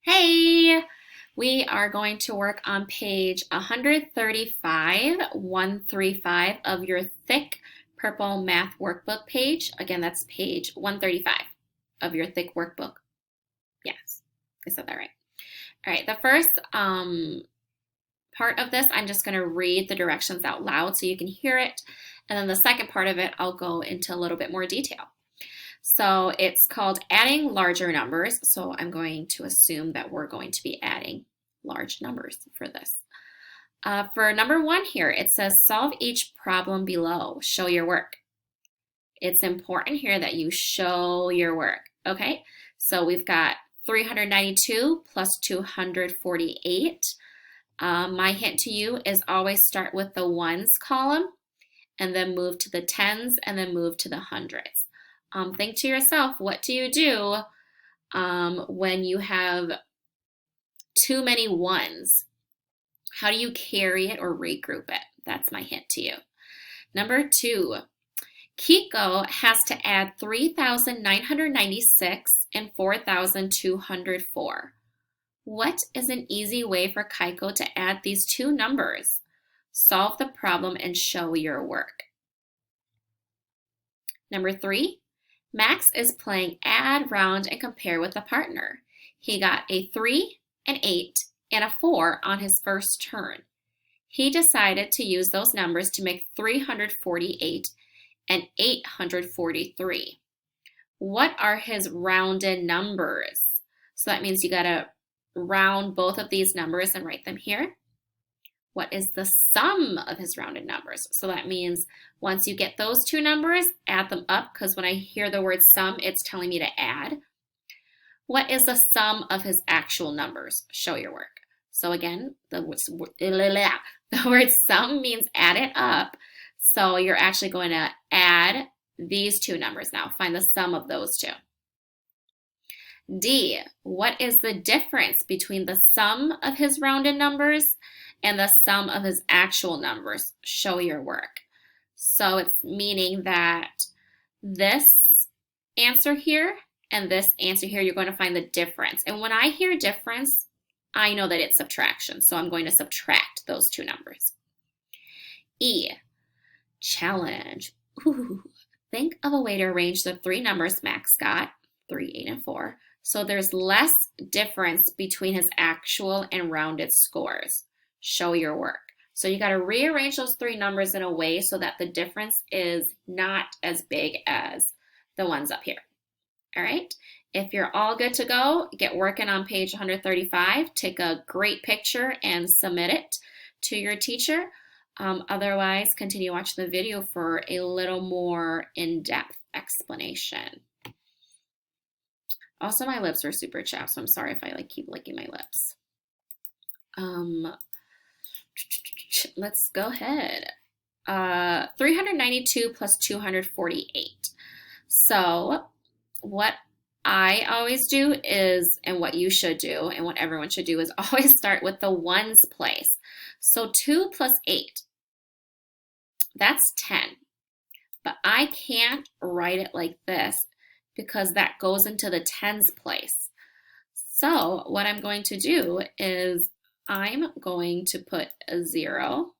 Hey, we are going to work on page 135 of your thick purple math workbook page. Again, that's page 135 of your thick workbook. Yes, I said that right. All right, the first part of this, I'm just going to read the directions out loud so you can hear it. And then the second part of it, I'll go into a little bit more detail. So it's called adding larger numbers. So I'm going to assume that we're going to be adding large numbers for this. For number one here, it says solve each problem below. Show your work. It's important here that you show your work. Okay, so we've got 392 plus 248. My hint to you is always start with the ones column and then move to the tens and then move to the hundreds. Think to yourself, what do you do when you have too many ones? How do you carry it or regroup it? That's my hint to you. Number two, Kiko has to add 3,996 and 4,204. What is an easy way for Kiko to add these two numbers? Solve the problem and show your work. Number three, Max is playing add, round, and compare with a partner. He got a 3, an 8, and a 4 on his first turn. He decided to use those numbers to make 348 and 843. What are his rounded numbers? So that means you got to round both of these numbers and write them here. What is the sum of his rounded numbers? So that means once you get those two numbers, add them up, because when I hear the word sum, it's telling me to add. What is the sum of his actual numbers? Show your work. So again, the word sum means add it up. So you're actually going to add these two numbers now. Find the sum of those two. D, what is the difference between the sum of his rounded numbers and the sum of his actual numbers? Show your work. So it's meaning that this answer here and this answer here, you're going to find the difference. And when I hear difference, I know that it's subtraction. So I'm going to subtract those two numbers. E, challenge. Ooh, think of a way to arrange the three numbers Max got, 3, 8, and 4. So there's less difference between his actual and rounded scores. Show your work. So you got to rearrange those three numbers in a way so that the difference is not as big as the ones up here. All right. If you're all good to go, get working on page 135. Take a great picture and submit it to your teacher. Otherwise, continue watching the video for a little more in-depth explanation. Also, my lips are super chapped, so I'm sorry if I keep licking my lips. Let's go ahead. 392 plus 248. So what I always do is, and what you should do, and what everyone should do, is always start with the ones place. So 2 plus 8, that's 10. But I can't write it like this because that goes into the tens place. So what I'm going to do is I'm going to put a 0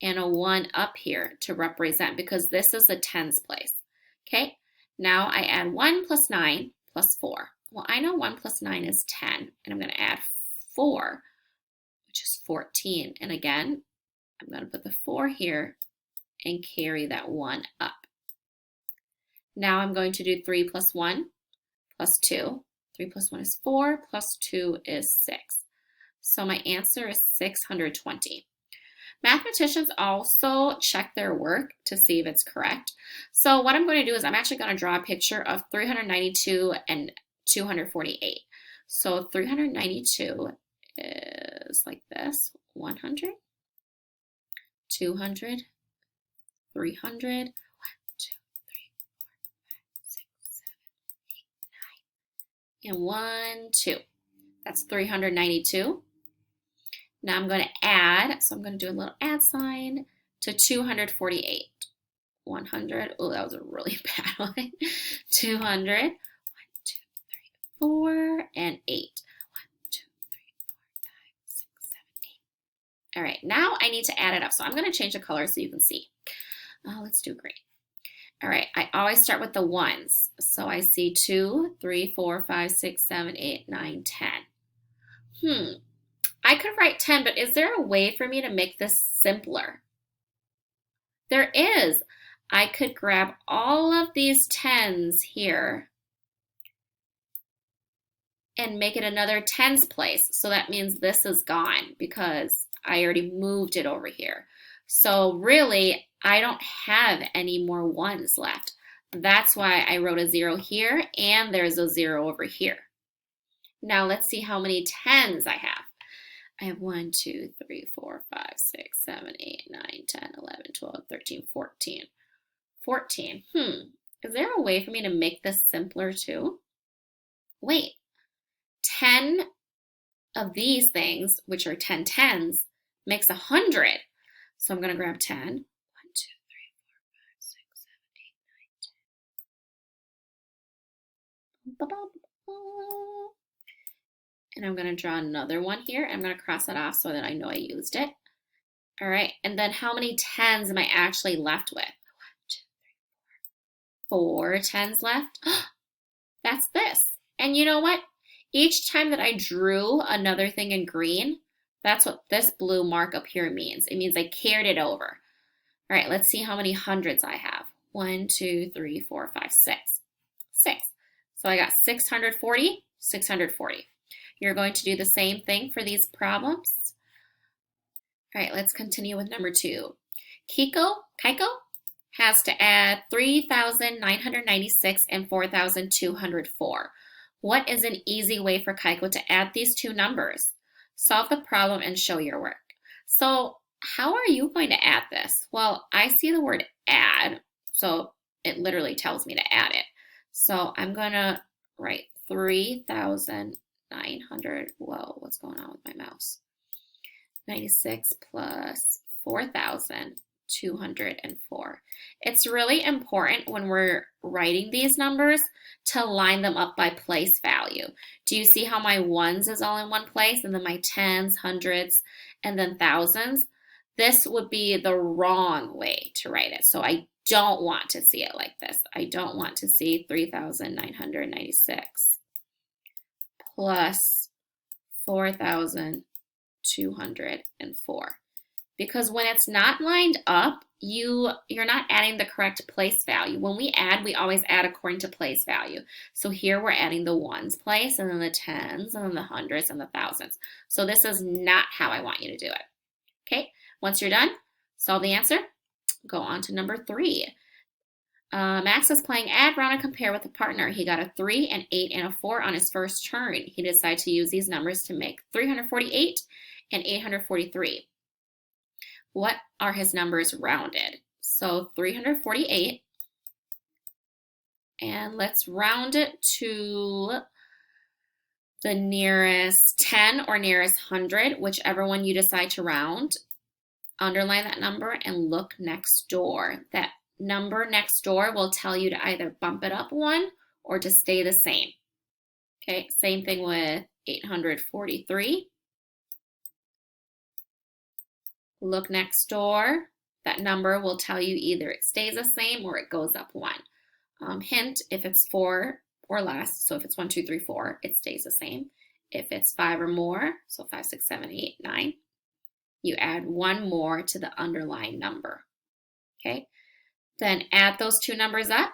and a 1 up here to represent, because this is the tens place. Okay, now I add 1 plus 9 plus 4. Well, I know 1 plus 9 is 10, and I'm going to add 4, which is 14. And again, I'm going to put the 4 here and carry that 1 up. Now I'm going to do 3 plus 1 plus 2. 3 plus 1 is 4, plus 2 is 6. So my answer is 620. Mathematicians also check their work to see if it's correct. So what I'm going to do is I'm actually going to draw a picture of 392 and 248. So 392 is like this: 100, 200, 300, and 1, 2. That's 392. Now I'm going to add, so I'm going to do a little add sign to 248. 100, oh, that was a really bad one. 200, 1, 2, 3, 4, and 8. All right, now I need to add it up. So I'm going to change the color so you can see. Let's do green. All right, I always start with the ones. So I see 2, 3, 4, 5, 6, 7, 8, 9, 10. I could write 10, but is there a way for me to make this simpler? There is. I could grab all of these 10s here and make it another tens place. So that means this is gone because I already moved it over here. So really, I don't have any more ones left. That's why I wrote a 0 here and there's a 0 over here. Now let's see how many tens I have. I have 1, 2, 3, 4, 5, 6, 7, 8, 9, 10, 11, 12, 13, 14. 14. Is there a way for me to make this simpler too? Wait, 10 of these things, which are 10 tens, makes 100. So I'm going to grab 10. 1, 2, 3, 4, 5, 6, 7, 8, 9, 10. And I'm going to draw another one here. I'm going to cross that off so that I know I used it. All right, and then how many tens am I actually left with? 1, 2, 3, 4. 4 tens left. That's this. And you know what? Each time that I drew another thing in green, that's what this blue mark up here means. It means I carried it over. All right, let's see how many hundreds I have. 1, 2, 3, 4, 5, 6. 6. So I got 640, 640. You're going to do the same thing for these problems. All right, let's continue with number 2. Kaiko has to add 3,996 and 4,204. What is an easy way for Kaiko to add these two numbers? Solve the problem and show your work. So how are you going to add this? Well, I see the word add, so it literally tells me to add it. So I'm going to write 3,900. Whoa, what's going on with my mouse? 96 plus 4,204. It's really important when we're writing these numbers to line them up by place value. Do you see how my ones is all in one place and then my tens, hundreds, and then thousands? This would be the wrong way to write it. So I don't want to see it like this. I don't want to see 3,996 plus 4,204. Because when it's not lined up, you're not adding the correct place value. When we add, we always add according to place value. So here we're adding the ones place, and then the tens, and then the hundreds, and the thousands. So this is not how I want you to do it. Okay, once you're done, solve the answer. Go on to number 3. Max is playing add, round, and compare with a partner. He got a 3, an 8, and a 4 on his first turn. He decided to use these numbers to make 348 and 843. What are his numbers rounded? So 348, and let's round it to the nearest 10 or nearest 100, whichever one you decide to round. Underline that number and look next door. That number next door will tell you to either bump it up 1 or to stay the same. Okay, same thing with 843. Look next door. That number will tell you either it stays the same or it goes up 1. Hint, if it's 4 or less, so if it's 1, 2, 3, 4, it stays the same. If it's 5 or more, so 5, 6, 7, 8, 9, you add 1 more to the underlying number. Okay, then add those two numbers up,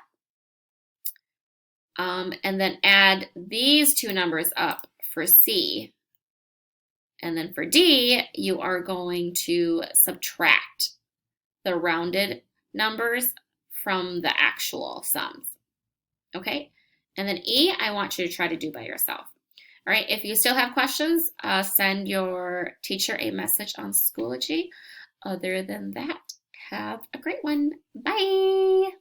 and then add these two numbers up for C. And then for D, you are going to subtract the rounded numbers from the actual sums. Okay? And then E, I want you to try to do by yourself. All right, if you still have questions, send your teacher a message on Schoology. Other than that, have a great one. Bye.